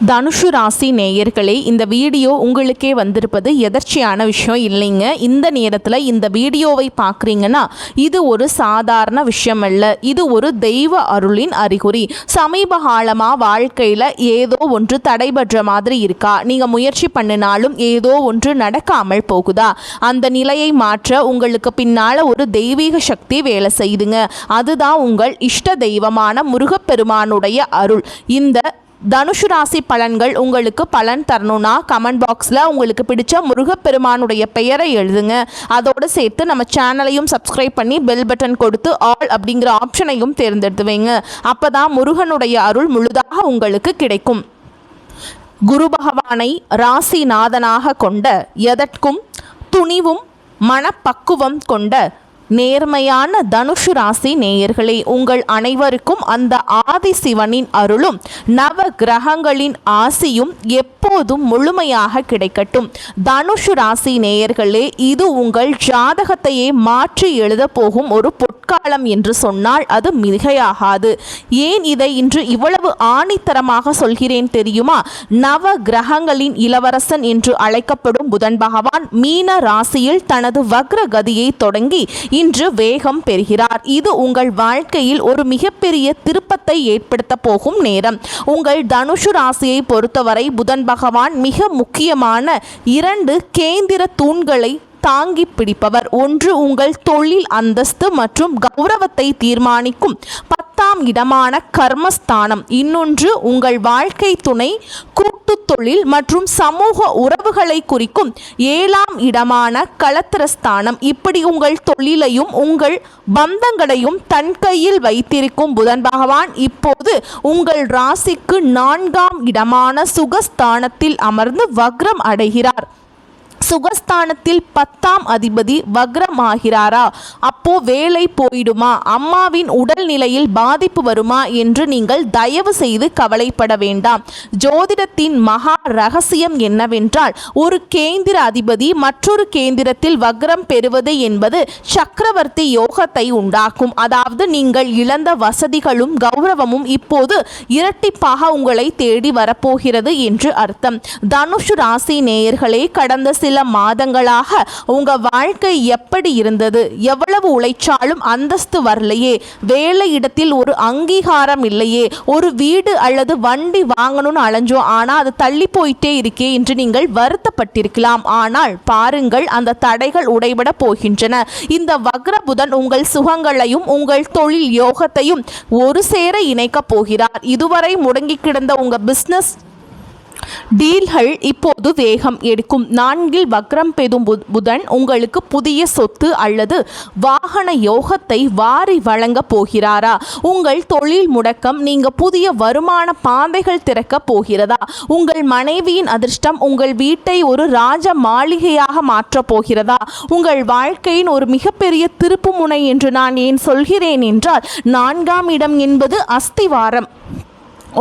தனுஷு ராசி நேயர்களே, இந்த வீடியோ உங்களுக்கே வந்திருப்பது எதர்ச்சியான விஷயம் இல்லைங்க. இந்த நேரத்தில் இந்த வீடியோவை பார்க்குறீங்கன்னா இது ஒரு சாதாரண விஷயம் அல்ல, இது ஒரு தெய்வ அருளின் அறிகுறி. சமீப காலமாக வாழ்க்கையில் ஏதோ ஒன்று தடைபடுற மாதிரி இருக்கா? நீங்கள் முயற்சி பண்ணினாலும் ஏதோ ஒன்று நடக்காமல் போகுதா? அந்த நிலையை மாற்ற உங்களுக்கு பின்னால் ஒரு தெய்வீக சக்தி வேலை செய்யுதுங்க. அதுதான் உங்கள் இஷ்ட தெய்வமான முருகப்பெருமானுடைய அருள். இந்த தனுஷு ராசி பலன்கள் உங்களுக்கு பலன் தரணும்னா கமெண்ட் பாக்ஸில் உங்களுக்கு பிடிச்ச முருகப்பெருமானுடைய பெயரை எழுதுங்க. அதோடு சேர்த்து நம்ம சேனலையும் சப்ஸ்கிரைப் பண்ணி பெல் பட்டன் கொடுத்து ஆல் அப்படிங்கிற ஆப்ஷனையும் தேர்ந்தெடுத்து வைங்க. அப்போ தான் முருகனுடைய அருள் முழுதாக உங்களுக்கு கிடைக்கும். குரு பகவானை ராசிநாதனாக கொண்ட, எதற்கும் துணிவும் மனப்பக்குவம் கொண்ட நேர்மையான தனுஷு ராசி நேயர்களே, உங்கள் அனைவருக்கும் அந்த ஆதி சிவனின் அருளும் நவ கிரகங்களின் ஆசியும் எப்போதும் முழுமையாக கிடைக்கட்டும். தனுஷு ராசி நேயர்களே, இது உங்கள் ஜாதகத்தையே மாற்றி எழுத போகும் ஒரு பொற்காலம் என்று சொன்னால் அது மிகையாகாது. ஏன் இதை இன்று இவ்வளவு ஆணித்தரமாக சொல்கிறேன் தெரியுமா? நவ கிரகங்களின் இளவரசன் என்று அழைக்கப்படும் புதன் பகவான் மீன ராசியில் தனது வக்ர கதியை தொடங்கி இன்று வேகம் பெறுகிறார். இது உங்கள் வாழ்க்கையில் ஒரு மிகப்பெரிய திருப்பத்தை ஏற்படுத்த போகும் நேரம். உங்கள் தனுஷு ராசியை பொறுத்தவரை புதன் பகவான் மிக முக்கியமான 2 கேந்திர தூண்களை தாங்கி பிடிப்பவர். ஒன்று உங்கள் தொழில் அந்தஸ்து மற்றும் கௌரவத்தை தீர்மானிக்கும் 10ஆம் இடமான கர்மஸ்தானம். இன்னொன்று உங்கள் வாழ்க்கை துணை, கூட்டு தொழில் மற்றும் சமூக உறவுகளை குறிக்கும் 7ஆம் இடமான களத்திரஸ்தானம். இப்படி உங்கள் தொழிலையும் உங்கள் பந்தங்களையும் தன் கையில் வைத்திருக்கும் புதன் பகவான் இப்போது உங்கள் ராசிக்கு 4ஆம் இடமான சுகஸ்தானத்தில் அமர்ந்து வக்ரம் அடைகிறார். சுகஸ்தானத்தில் 10ஆம் அதிபதி வக்ரமாகிறாரா? அப்போ வேலை போயிடுமா, அம்மாவின் உடல் நிலையில் பாதிப்பு வருமா என்று நீங்கள் தயவு செய்து கவலைப்பட வேண்டாம். ஜோதிடத்தின் மகா ரகசியம் என்னவென்றால், ஒரு கேந்திர அதிபதி மற்றொரு கேந்திரத்தில் வக்ரம் பெறுவது என்பது சக்கரவர்த்தி யோகத்தை உண்டாக்கும். அதாவது நீங்கள் இழந்த வசதிகளும் கௌரவமும் இப்போது இரட்டிப்பாக உங்களை தேடி வரப்போகிறது என்று அர்த்தம். தனுஷு ராசி நேயர்களே, கடந்த சில மாதங்களாக உங்க வாழ்க்கை எப்படி இருந்தது? எவ்வளவு உழைச்சாலும் அந்தஸ்து வரலையே, வேலை இடத்தில் ஒரு அங்கீகாரம் இல்லையே, ஒரு வீடு அல்லது வண்டி வாங்கணும்னு அலைஞ்சோம் ஆனா அது தள்ளி போயிட்டே இருக்கே என்று நீங்கள் வருத்தப்பட்டிருக்கலாம். ஆனால் பாருங்கள், அந்த தடைகள் உடைபட போகின்றன. இந்த வக்ர புதன் உங்கள் சுகங்களையும் உங்கள் தொழில் யோகத்தையும் ஒரு சேர இணைக்க போகிறார். இதுவரை முடங்கி கிடந்த உங்க பிசினஸ் டீல்கள் இப்போது வேகம் எடுக்கும். 4இல் வக்ரம் பெறும் புதன் உங்களுக்கு புதிய சொத்து அல்லது வாகன யோகத்தை வாரி வழங்க போகிறாரா? உங்கள் தொழில் முடக்கம் நீங்க புதிய வருமான பாதைகள் திறக்க போகிறதா? உங்கள் மனைவியின் அதிர்ஷ்டம் உங்கள் வீட்டை ஒரு ராஜ மாளிகையாக மாற்றப் போகிறதா? உங்கள் வாழ்க்கையின் ஒரு மிகப்பெரிய திருப்பு முனை என்று நான் ஏன் சொல்கிறேன் என்றால், 4ஆம் இடம் என்பது அஸ்திவாரம்.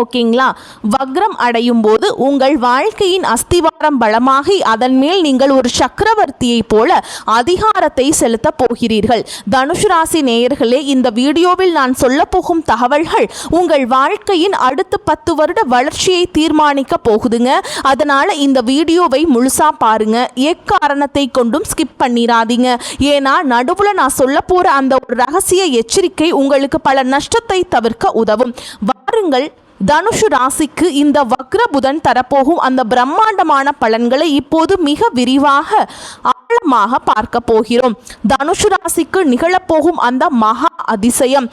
ஓகேங்களா? வக்ரம் அடையும் போது உங்கள் வாழ்க்கையின் அஸ்திவாரம் பலமாகி அதன் மேல் நீங்கள் ஒரு சக்கரவர்த்தியை போல அதிகாரத்தை செலுத்த போகிறீர்கள். தனுஷு ராசி நேயர்களே, இந்த வீடியோவில் நான் சொல்ல போகும் தகவல்கள் உங்கள் வாழ்க்கையின் அடுத்த 10 வருட வளர்ச்சியை தீர்மானிக்க போகுதுங்க. அதனால இந்த வீடியோவை முழுசா பாருங்க. எக்காரணத்தை கொண்டும் ஸ்கிப் பண்ணிடாதீங்க. ஏன்னா நடுவுல நான் சொல்ல போற அந்த ஒரு ரகசிய எச்சரிக்கை உங்களுக்கு பல நஷ்டத்தை தவிர்க்க உதவும். வாருங்கள், தனுஷு ராசிக்கு இந்த வக்ர புதன் தரப்போகும் அந்த பிரம்மாண்டமான பலன்களை இப்போது மிக விரிவாக ஆழமாக பார்க்க போகிறோம். தனுஷு ராசிக்கு நிகழப்போகும் அந்த மகா அதிசயம்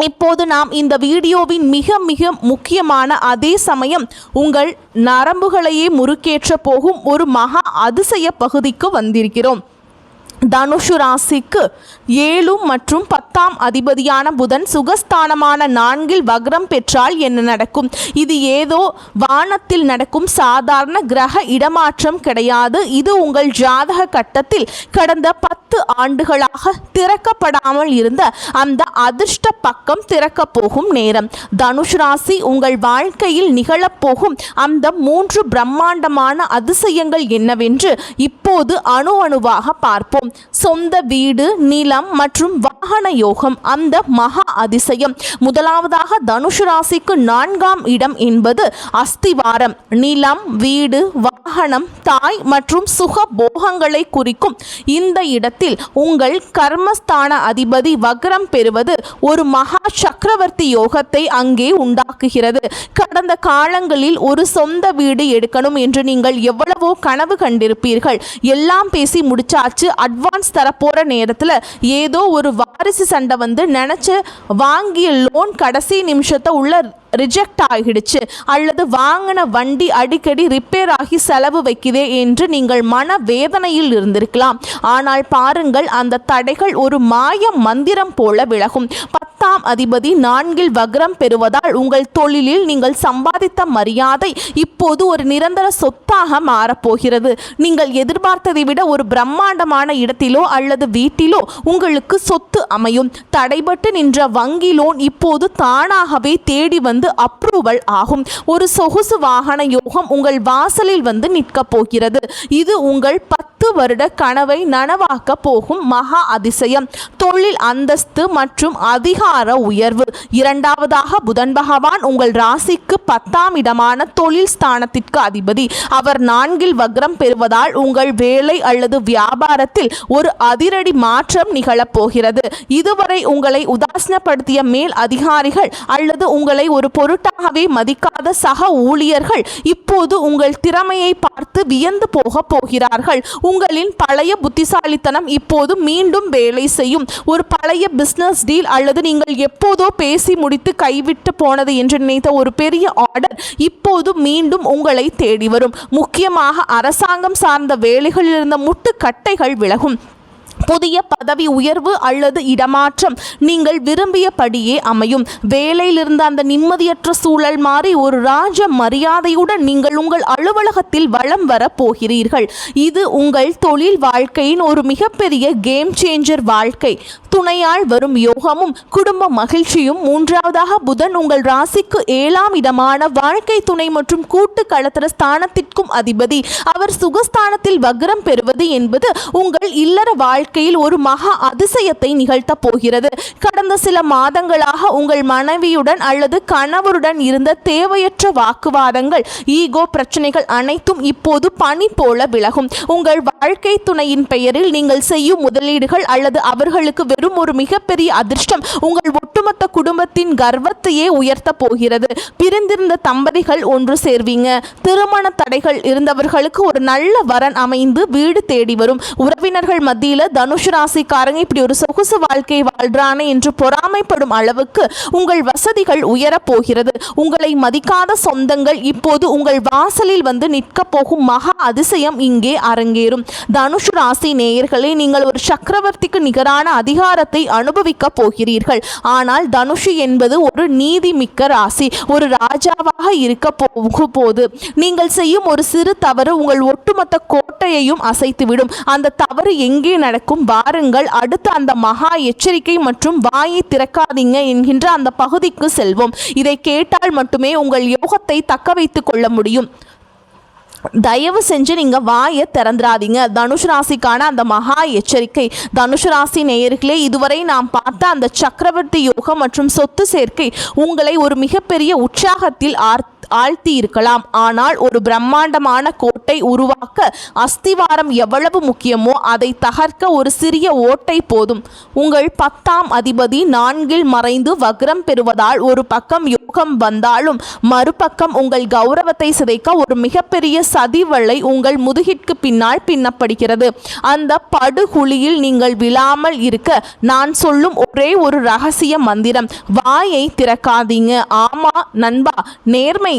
இப்போது நாம் இந்த வீடியோவின் மிக மிக முக்கியமான, அதே சமயம் உங்கள் நரம்புகளையே முறுக்கேற்ற போகும் ஒரு மகா அதிசய பகுதிக்கு வந்திருக்கிறோம். தனுஷு ராசிக்கு 7 மற்றும் 10ஆம் அதிபதியான புதன் சுகஸ்தானமான 4இல் வக்ரம் பெற்றால் என்ன நடக்கும்? இது ஏதோ வானத்தில் நடக்கும் சாதாரண கிரக இடமாற்றம் கிடையாது. இது உங்கள் ஜாதக கட்டத்தில் கடந்த 10 ஆண்டுகளாக திறக்கப்படாமல் இருந்த அந்த அதிர்ஷ்ட பக்கம் திறக்க போகும் நேரம். தனுஷு ராசி, உங்கள் வாழ்க்கையில் நிகழப்போகும் அந்த 3 பிரம்மாண்டமான அதிசயங்கள் என்னவென்று இப்போது அணு அணுவாக பார்ப்போம். சொந்த வீடு, நிலம் மற்றும் வாகன யோகம். அந்த மகா அதிசயம். முதலாவதாக தனுசு ராசிக்கு 4ஆம் இடம் என்பது அஸ்திவாரம். நிலம், வீடு, வாகனம், தாய் மற்றும் சுக போகங்களை குறிக்கும் இந்த இடத்தில் உங்கள் கர்மஸ்தான அதிபதி வக்ரம் பெறுவது ஒரு மகா சக்கரவர்த்தி யோகத்தை அங்கே உண்டாக்குகிறது. கடந்த காலங்களில் ஒரு சொந்த வீடு எடுக்கணும் என்று நீங்கள் எவ்வளவோ கனவு கண்டிருப்பீர்கள். எல்லாம் பேசி முடிச்சாச்சு, அட்வான்ஸ் தரப்போற நேரத்தில் ஏதோ ஒரு வாரிசு சண்டை வந்து நினைச்சு வாங்கிய லோன் கடைசி நிமிஷத்தை உள்ள ரிஜெக்ட் ஆகிடுச்சு, அல்லது வாங்கின வண்டி அடிக்கடி ரிப்பேர் ஆகி செலவு வைக்குதே என்று நீங்கள் மன வேதனையில் இருந்திருக்கலாம். ஆனால் பாருங்கள், அந்த தடைகள் ஒரு மாய மந்திரம் போல விலகும். 10ஆம் அதிபதி 4இல் வக்ரம் பெறுவதால் உங்கள் தொழிலில் நீங்கள் சம்பாதித்த மரியாதை இப்போது ஒரு நிரந்தர சொத்தாக மாறப்போகிறது. நீங்கள் எதிர்பார்த்ததை விட ஒரு பிரம்மாண்டமான இடத்திலோ அல்லது வீட்டிலோ உங்களுக்கு சொத்து அமையும். தடைபட்டு நின்ற வங்கி லோன் இப்போது தானாகவே தேடி வந்து அப்ரூவல் ஆகும். ஒரு சொகுசு வாகன யோகம் உங்கள் வாசலில் வந்து நிற்க போகிறது. இது உங்கள் 10 வருட கனவை நனவாக்க போகும் மகா அதிசயம். தொழில் அந்தஸ்து மற்றும் அதிகார உயர்வு. இரண்டாவதாக புதன் பகவான் உங்கள் ராசிக்கு 10ஆம் இடமான தொழில் ஸ்தானத்திற்கு அதிபதி. அவர் 4இல் வக்ரம் பெறுவதால் உங்கள் வேலை அல்லது வியாபாரத்தில் ஒரு அதிரடி மாற்றம் நிகழப்போகிறது. இதுவரை உங்களை உதாசீனப்படுத்திய மேல் அதிகாரிகள் அல்லது உங்களை ஒரு பொருட்டாகவே மதிக்காத சக ஊழியர்கள் இப்போது உங்கள் திறமையை பார்த்து வியந்து போகிறார்கள். உங்களின் பழைய புத்திசாலித்தனம் இப்போது மீண்டும் வேலை செய்யும். ஒரு பழைய பிசினஸ் டீல் அல்லது நீங்கள் எப்போதோ பேசி முடித்து கைவிட்டு போனது என்று நினைத்த ஒரு பெரிய ஆர்டர் இப்போது மீண்டும் உங்களை தேடி வரும். முக்கியமாக அரசாங்கம் சார்ந்த வேலைகளில் இருந்த முட்டுக்கட்டைகள் விலகும். புதிய பதவி உயர்வு அல்லது இடமாற்றம் நீங்கள் விரும்பியபடியே அமையும். வேலையில் இருந்த அந்த நிம்மதியற்ற சூழல் மாறி ஒரு ராஜ மரியாதையுடன் நீங்கள் உங்கள் அலுவலகத்தில் வலம் வர போகிறீர்கள். இது உங்கள் தொழில் வாழ்க்கையின் ஒரு மிகப்பெரிய கேம் சேஞ்சர். வாழ்க்கை துணையால் வரும் யோகமும் குடும்ப மகிழ்ச்சியும். மூன்றாவதாக புதன் உங்கள் ராசிக்கு 7ஆம் இடமான வாழ்க்கை துணை மற்றும் கூட்டு களத்திர ஸ்தானத்திற்கும் அதிபதி. அவர் சுகஸ்தானத்தில் வக்ரம் பெறுவது என்பது உங்கள் இல்லற வாழ்க்கையில் ஒரு மகா அதிசயத்தை நிகழ்த்த போகிறது. கடந்த சில மாதங்களாக உங்கள் மனைவியுடன் அல்லது கணவருடன் இருந்த தேவையற்ற வாக்குவாதங்கள், ஈகோ பிரச்சனைகள் அனைத்தும் இப்போது பனி போல விலகும். உங்கள் வாழ்க்கை துணையின் பெயரில் நீங்கள் செய்யும் முதலீடுகள் அல்லது அவர்களுக்கு வெறும் ஒரு மிகப்பெரிய அதிர்ஷ்டம் உங்கள் ஒட்டுமொத்த குடும்பத்தின் கர்வத்தையே உயர்த்த போகிறது. பிரிந்திருந்த தம்பதிகள் ஒன்று சேர்வீங்க. திருமண தடைகள் இருந்தவர்களுக்கு ஒரு நல்ல வரன் அமைந்து வீடு தேடி வரும். உறவினர்கள் மத்தியில் தனுசு ராசிக்காரங்க இப்படி ஒரு சொகுசு வாழ்க்கை வாழ்றானே என்று பொறாமைப்படும் அளவுக்கு உங்கள் வசதிகள் உயரப் போகிறது. உங்களை மதிக்காத சொந்தங்கள் இப்போது உங்கள் வாசலில் வந்து நிற்க போகும் மகா அதிசயம் இங்கே அரங்கேறும். தனுசு ராசி நேயர்களே, நீங்கள் ஒரு சக்கரவர்த்திக்கு நிகரான அதிகாரத்தை அனுபவிக்க போகிறீர்கள். ஆனால் தனுஷு என்பது ஒரு நீதி மிக்க ராசி. ஒரு ராஜாவாக இருக்க போது நீங்கள் செய்யும் ஒரு சிறு தவறு உங்கள் ஒட்டுமொத்த கோட்டையையும் அசைத்துவிடும். அந்த தவறு எங்கே நடக்கும்? வாருங்கள், அடுத்த அந்த மகா எச்சரிக்கை மற்றும் வாயை திறக்காதீங்க என்கின்ற அந்த பகுதிக்கு செல்வோம். இதை கேட்டால் மட்டுமே உங்கள் யோகத்தை தக்க வைத்துக் கொள்ள முடியும். தயவு செஞ்சு நீங்கள் வாயை திறந்துடாதீங்க. தனுஷ் ராசிக்கான அந்த மகா எச்சரிக்கை. தனுஷ் ராசி நேயர்களே, இதுவரை நாம் பார்த்த அந்த சக்கரவர்த்தி யோகம் மற்றும் சொத்து சேர்க்கை உங்களை ஒரு மிகப்பெரிய உற்சாகத்தில் ஆழ்த்தி இருக்கலாம். ஆனால் ஒரு பிரம்மாண்டமான கோட்டை உருவாக்க அஸ்திவாரம் எவ்வளவு முக்கியமோ அதை தகர்க்க ஒரு சிறிய ஓட்டை போதும். உங்கள் 10ஆம் அதிபதி 4இல் மறைந்து வக்ரம் பெறுவதால் ஒரு பக்கம் யோகம் வந்தாலும் மறுபக்கம் உங்கள் கௌரவத்தை சிதைக்க ஒரு மிகப்பெரிய சதிவலை உங்கள் முதுகிற்கு பின்னால் பின்னப்படுகிறது. அந்த படுகுழியில் நீங்கள் விழாமல் இருக்க நான் சொல்லும் ஒரே ஒரு ரகசிய மந்திரம்: வாயை திறக்காதீங்க. ஆமா நண்பா, நேர்மை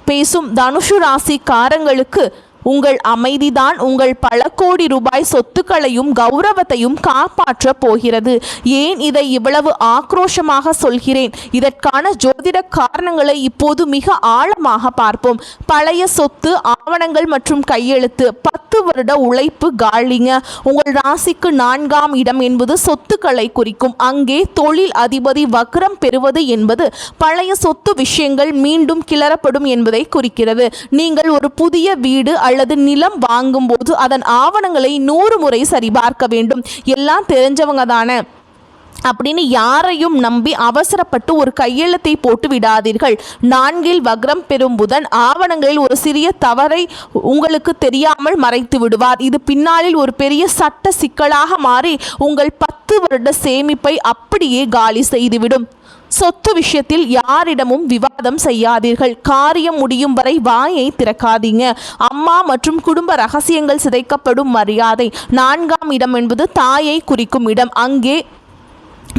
பேசும் தனுஷு ராசிக்காரங்களுக்கு உங்கள் அமைதிதான் உங்கள் பல கோடி ரூபாய் சொத்துக்களையும் கௌரவத்தையும் காப்பாற்ற போகிறது. ஏன் இதை இவ்வளவு ஆக்ரோஷமாக சொல்கிறேன்? இதற்கான ஜோதிட காரணங்களை இப்போது மிக ஆழமாக பார்ப்போம். பழைய சொத்து, ஆவணங்கள் மற்றும் கையெழுத்து, 10 வருட உழைப்பு காலிங்க. உங்கள் ராசிக்கு 4ஆம் இடம் என்பது சொத்துக்களை குறிக்கும். அங்கே தொழில் அதிபதி வக்ரம் பெறுவது என்பது பழைய சொத்து விஷயங்கள் மீண்டும் கிளறப்படும் என்பதை குறிக்கிறது. நீங்கள் ஒரு புதிய வீடு அல்லது நிலம் வாங்கும்போது அதன் ஆவணங்களை 100 முறை சரிபார்க்க வேண்டும். எல்லாம் தெரிஞ்சவங்க தானே அப்படின்னு யாரையும் நம்பி அவசரப்பட்டு ஒரு கையெழுத்தை போட்டு விடாதீர்கள். 4 வக்ரம் பெறும் புதன் ஆவணங்களில் ஒரு சிறிய தவறை உங்களுக்கு தெரியாமல் மறைத்து விடுவார். இது பின்னாளில் ஒரு பெரிய சட்ட சிக்கலாக மாறி உங்கள் 10 வருட சேமிப்பை அப்படியே காலி செய்துவிடும். சொத்து விஷயத்தில் யாரிடமும் விவாதம் செய்யாதீர்கள். காரியம் முடியும் வரை வாயை திறக்காதீங்க. அம்மா மற்றும் குடும்ப ரகசியங்கள் சிதைக்கப்படும். மரியாதை. 4ஆம் இடம் என்பது தாயை குறிக்கும் இடம். அங்கே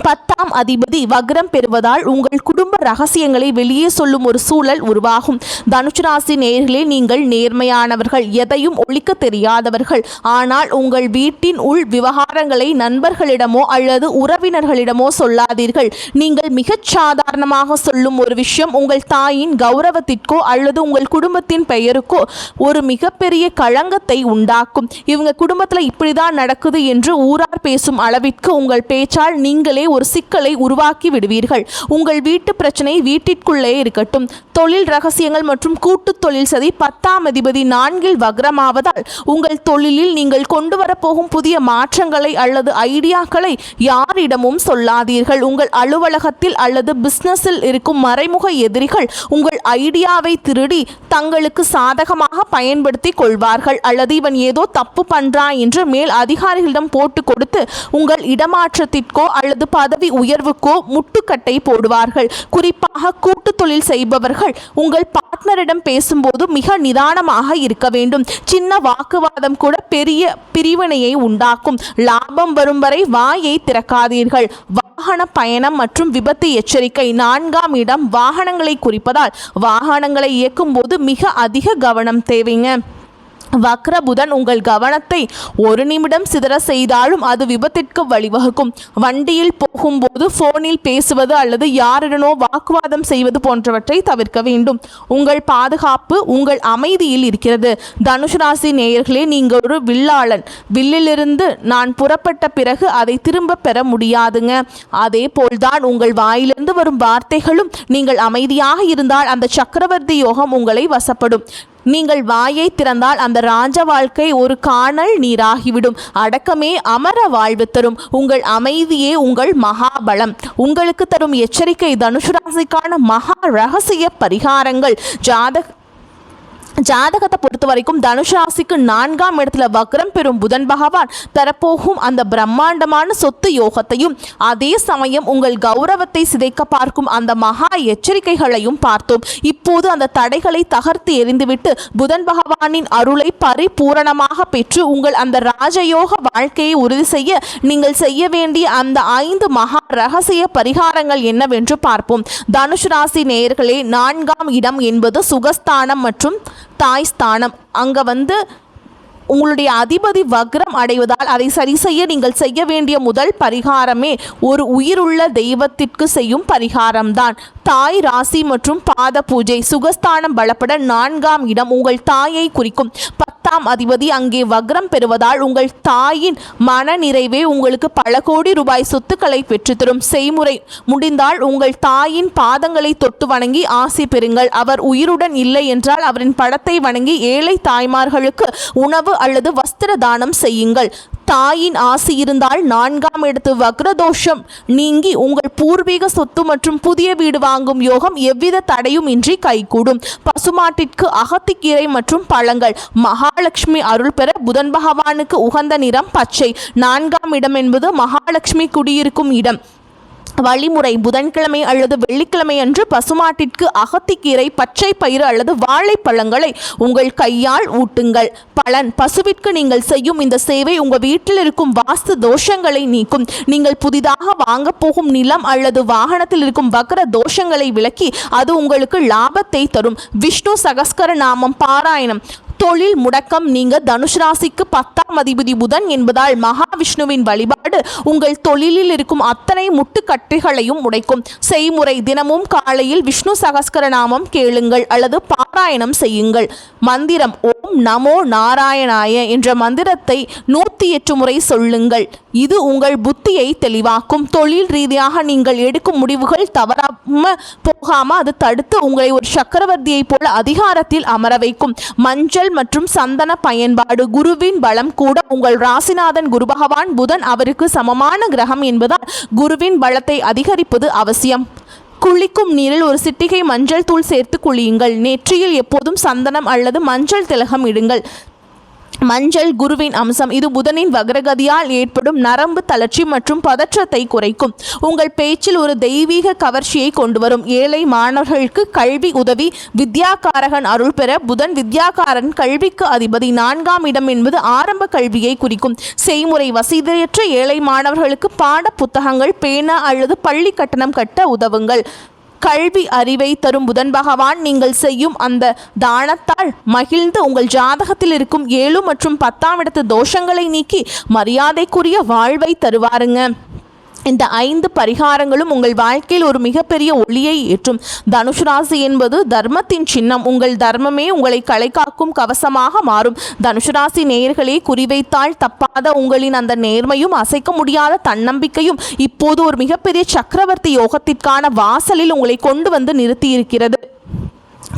10ஆம் அதிபதி வக்ரம் பெறுவதால் உங்கள் குடும்ப ரகசியங்களை வெளியே சொல்லும் ஒரு சூழல் உருவாகும். தனுசு ராசி நேயர்களே, நீங்கள் நேர்மையானவர்கள், எதையும் ஒழிக்க தெரியாதவர்கள். ஆனால் உங்கள் வீட்டின் உள் விவகாரங்களை நண்பர்களிடமோ அல்லது உறவினர்களிடமோ சொல்லாதீர்கள். நீங்கள் மிகச் சாதாரணமாக சொல்லும் ஒரு விஷயம் உங்கள் தாயின் கௌரவத்திற்கோ அல்லது உங்கள் குடும்பத்தின் பெயருக்கோ ஒரு மிகப்பெரிய களங்கத்தை உண்டாக்கும். இவங்க குடும்பத்தில் இப்படிதான் நடக்குது என்று ஊரார் பேசும் அளவிற்கு உங்கள் பேச்சால் நீங்களே ஒரு சிக்கலை உருவாக்கி விடுவீர்கள். உங்கள் வீட்டு பிரச்சனை வீட்டிற்குள்ளே இருக்கட்டும். தொழில் ரகசியங்கள் மற்றும் கூட்டு தொழில் சதி 10ஆம் அதிபதி 4 வக்ரமாவதால் உங்கள் தொழிலில் நீங்கள் கொண்டு வரப்போகும் புதிய மாற்றங்களை அல்லது ஐடியாக்களை யாரிடமும் சொல்லாதீர்கள். உங்கள் அலுவலகத்தில் அல்லது பிசினஸில் இருக்கும் மறைமுக எதிரிகள் உங்கள் ஐடியாவை திருடி தங்களுக்கு சாதகமாக பயன்படுத்தி கொள்வார்கள். அல்லது இவன் ஏதோ தப்பு பண்றான் என்று மேல் அதிகாரிகளிடம் போட்டு கொடுத்து உங்கள் இடமாற்றத்திற்கோ அல்லது பதவி உயர்வுக்கோ முட்டுக்கட்டை போடுவார்கள். குறிப்பாக கூட்டு தொழில் செய்பவர்கள் உங்கள் பார்ட்னரிடம் பேசும்போது மிக நிதானமாக இருக்க வேண்டும். சின்ன வாக்குவாதம் கூட பெரிய பிரிவினையை உண்டாக்கும். லாபம் வரும் வரை வாயை திறக்காதீர்கள். வாகன பயணம் மற்றும் விபத்து எச்சரிக்கை. 4ஆம் இடம் வாகனங்களை குறிப்பதால் வாகனங்களை இயக்கும் போது மிக அதிக கவனம் தேவைங்க. வக்ர புதன் உங்கள் கவனத்தை ஒரு நிமிடம் சிதற செய்தாலும் அது விபத்திற்கு வழிவகுக்கும். வண்டியில் போகும்போது போனில் பேசுவது அல்லது யாரிடனோ வாக்குவாதம் செய்வது போன்றவற்றை தவிர்க்க வேண்டும். உங்கள் பாதுகாப்பு உங்கள் அமைதியில் இருக்கிறது. தனுசு ராசி நேயர்களே, நீங்கள் ஒரு வில்லாளன். வில்லிலிருந்து நான் புறப்பட்ட பிறகு அதை திரும்ப பெற முடியாதுங்க. அதே போல்தான் உங்கள் வாயிலிருந்து வரும் வார்த்தைகளும். நீங்கள் அமைதியாக இருந்தால் அந்த சக்கரவர்த்தி யோகம் உங்களை வசப்படும். நீங்கள் வாயை திறந்தால் அந்த ராஜ வாழ்க்கை ஒரு காணல் நீராகிவிடும். அடக்கமே அமர வாழ்வு தரும். உங்கள் அமைதியே உங்கள் மகாபலம். உங்களுக்கு தரும் எச்சரிக்கை தனுசு ராசிக்கான மகா ரகசிய பரிகாரங்கள். ஜாதகத்தை பொறுத்த வரைக்கும் தனுசு ராசிக்கு 4ஆம் இடத்துல வக்ரம் பெறும் புதன் பகவான் தரப்போகும் அந்த பிரம்மாண்டமான சொத்து யோகத்தையும் அதே சமயம் உங்கள் கௌரவத்தை சிதைக்க பார்க்கும் அந்த மகா எச்சரிக்கைகளையும் பார்த்தோம். இப்போது அந்த தடைகளை தகர்த்து எறிந்துவிட்டு புதன் பகவானின் அருளை பரிபூரணமாக பெற்று உங்கள் அந்த ராஜயோக வாழ்க்கையை உறுதி செய்ய நீங்கள் செய்ய வேண்டிய அந்த 5 மகா ரகசிய பரிகாரங்கள் என்னவென்று பார்ப்போம். தனுசு ராசி நேயர்களே, 4ஆம் இடம் என்பது சுகஸ்தானம் மற்றும் தாய் ஸ்தானம். அங்கே உங்களுடைய அதிபதி வக்ரம் அடைவதால் அதை சரி செய்ய நீங்கள் செய்ய வேண்டிய முதல் பரிகாரமே ஒரு உயிருள்ள தெய்வத்திற்கு செய்யும் பரிகாரம்தான். தாய் ராசி மற்றும் பாத பூஜை. சுகஸ்தானம் பலப்பட 4ஆம் இடம் உங்கள் தாயை குறிக்கும். 10ஆம் அதிபதி அங்கே வக்ரம் பெறுவதால் உங்கள் தாயின் மன நிறைவே உங்களுக்கு பல கோடி ரூபாய் சொத்துக்களை பெற்றுத்தரும். செய்முறை: முடிந்தால் உங்கள் தாயின் பாதங்களை தொட்டு வணங்கி ஆசி பெறுங்கள். அவர் உயிருடன் இல்லை என்றால் அவரின் படத்தை வணங்கி ஏழை தாய்மார்களுக்கு உணவு அல்லது வஸ்திர தானம் செய்யுங்கள். தாயின் ஆசி இருந்தால் 4ஆம் இடத்து வக்ரதோஷம் நீங்கி உங்கள் பூர்வீக சொத்து மற்றும் புதிய வீடு வாங்கும் யோகம் எவ்வித தடையும் இன்றி கைகூடும். பசுமாட்டிற்கு அகத்திக்கீரை மற்றும் பழங்கள். மகாலட்சுமி அருள் பெற புதன் பகவானுக்கு உகந்த நிறம் பச்சை. 4ஆம் இடம் என்பது மகாலட்சுமி குடியிருக்கும் இடம். வழிமுறை: புதன்கிழமை அல்லது வெள்ளிக்கிழமை அன்று பசுமாட்டிற்கு அகத்திக்கீரை, பச்சை பயிறு அல்லது வாழைப்பழங்களை உங்கள் கையால் ஊட்டுங்கள். பலன்: பசுவிற்கு நீங்கள் செய்யும் இந்த சேவை உங்கள் வீட்டில் இருக்கும் வாஸ்து தோஷங்களை நீக்கும். நீங்கள் புதிதாக வாங்க போகும் நிலம் அல்லது வாகனத்தில் இருக்கும் வக்ர தோஷங்களை விலக்கி அது உங்களுக்கு லாபத்தை தரும். விஷ்ணு சகஸ்கர நாமம் பாராயணம். தொழில் முடக்கம் நீங்க. தனுசு ராசிக்கு 10ஆம் அதிபதி புதன் என்பதால் மகாவிஷ்ணுவின் வழிபாடு உங்கள் தொழிலில் இருக்கும் அத்தனை முட்டுக்கட்டைகளையும் உடைக்கும். செய்முறை: தினமும் காலையில் விஷ்ணு சகஸ்கர நாமம் கேளுங்கள் அல்லது பாராயணம் செய்யுங்கள். மந்திரம்: ஓம் நமோ நாராயணாய என்ற மந்திரத்தை 108 முறை சொல்லுங்கள். இது உங்கள் புத்தியை தெளிவாக்கும். தொழில் ரீதியாக நீங்கள் எடுக்கும் முடிவுகள் தவறாம போகாம அது தடுத்து உங்களை ஒரு சக்கரவர்த்தியை போல அதிகாரத்தில் அமர வைக்கும். மஞ்சள் மற்றும் சந்தன பயன்பாடு. குருவின் பலம் கூட. உங்கள் ராசிநாதன் குரு பகவான் புதன் அவருக்கு சமமான கிரகம் என்பதால் குருவின் பலத்தை அதிகரிப்பது அவசியம். குளிக்கும் நீரில் ஒரு சிட்டிகை மஞ்சள் தூள் சேர்த்து குளியுங்கள். நெற்றியில் எப்போதும் சந்தனம் அல்லது மஞ்சள் திலகம் இடுங்கள். மஞ்சள் குருவின் அம்சம். இது புதனின் வக்ரகதியால் ஏற்படும் நரம்பு தளர்ச்சி மற்றும் பதற்றத்தை குறைக்கும். உங்கள் பேச்சில் ஒரு தெய்வீக கவர்ச்சியை கொண்டு வரும். ஏழை மாணவர்களுக்கு கல்வி உதவி. வித்யாகாரகன் அருள் பெற. புதன் வித்யாகாரன் கல்விக்கு அதிபதி. 4ஆம் இடம் என்பது ஆரம்ப கல்வியை குறிக்கும். செய்முறை. வசதியற்ற ஏழை மாணவர்களுக்கு பாட புத்தகங்கள், பேனா அல்லது பள்ளி கட்டணம் கட்ட உதவுங்கள். கல்வி அறிவை தரும் புதன் பகவான் நீங்கள் செய்யும் அந்த தானத்தால் மகிழ்ந்து உங்கள் ஜாதகத்தில் இருக்கும் 7 மற்றும் 10ஆம் இடத்து தோஷங்களை நீக்கி மரியாதைக்குரிய வாழ்வை தருவாருங்க. இந்த 5 பரிகாரங்களும் உங்கள் வாழ்க்கையில் ஒரு மிகப்பெரிய ஒளியை ஏற்றும். தனுசு ராசி என்பது தர்மத்தின் சின்னம். உங்கள் தர்மமே உங்களை களைகாக்கும் கவசமாக மாறும். தனுசு ராசி நேயர்களே, குறிவைத்தால் தப்பாத உங்களின் அந்த நேர்மையும் அசைக்க முடியாத தன்னம்பிக்கையும் இப்போது ஒரு மிகப்பெரிய சக்கரவர்த்தி யோகத்திற்கான வாசலில் உங்களை கொண்டு வந்து நிறுத்தியிருக்கிறது.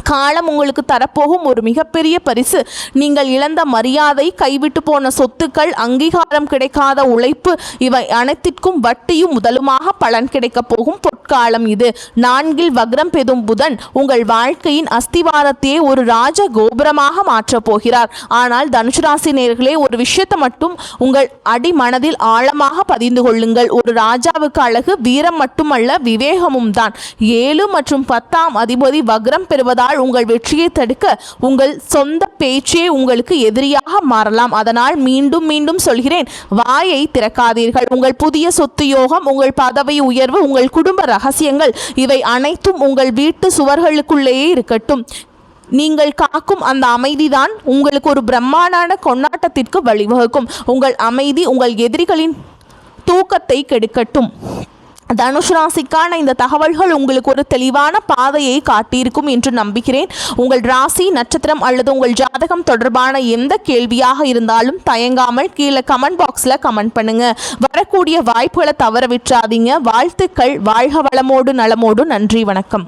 காலம் உங்களுக்கு தரப்போகும் ஒரு மிகப்பெரிய பரிசு. நீங்கள் இழந்த மரியாதை, கைவிட்டு போன சொத்துக்கள், அங்கீகாரம் கிடைக்காத உழைப்பு, இவை அனைத்திற்கும் வட்டியும் முதலுமாக பலன் கிடைக்கப் போகும் பொற்காலம் இது. 4இல் வக்ரம் பெறும் புதன் உங்கள் வாழ்க்கையின் அஸ்திவாரத்தையே ஒரு ராஜ கோபுரமாக மாற்றப் போகிறார். ஆனால் தனுசு ராசி நேயர்களே, ஒரு விஷயத்தை மட்டும் உங்கள் அடிமனதில் ஆழமாக பதிந்து கொள்ளுங்கள். ஒரு ராஜாவுக்கு அழகு வீரம் மட்டுமல்ல, விவேகமும் தான். 7 மற்றும் 10ஆம் அதிபதி வக்ரம் பெறுவதால் உங்கள் வெற்றியை தடுக்க உங்கள் சொந்த பேச்சே உங்களுக்கு எதிரியாக மாறலாம். அதனால் மீண்டும் மீண்டும் சொல்கிறேன், வாயை திறக்காதீர்கள். உங்கள் புதிய சொத்து யோகம், உங்கள் பதவி உயர்வு, உங்கள் குடும்ப ரகசியங்கள், இவை அனைத்தும் உங்கள் வீட்டு சுவர்களுக்குள்ளேயே இருக்கட்டும். நீங்கள் காக்கும் அந்த அமைதிதான் உங்களுக்கு ஒரு பிரம்மாண்டான கொண்டாட்டத்திற்கு வழிவகுக்கும். உங்கள் அமைதி உங்கள் எதிரிகளின் தூக்கத்தை கெடுக்கட்டும். தனுசு ராசிக்கான இந்த தகவல்கள் உங்களுக்கு ஒரு தெளிவான பாதையை காட்டியிருக்கும் என்று நம்புகிறேன். உங்கள் ராசி, நட்சத்திரம் அல்லது உங்கள் ஜாதகம் தொடர்பான எந்த கேள்வியாக இருந்தாலும் தயங்காமல் கீழே கமெண்ட் பாக்ஸில் கமெண்ட் பண்ணுங்க. வரக்கூடிய வாய்ப்புகளை தவற விட்டுறாதீங்க. வாழ்த்துக்கள். வாழ்க வளமோடு நலமோடு. நன்றி, வணக்கம்.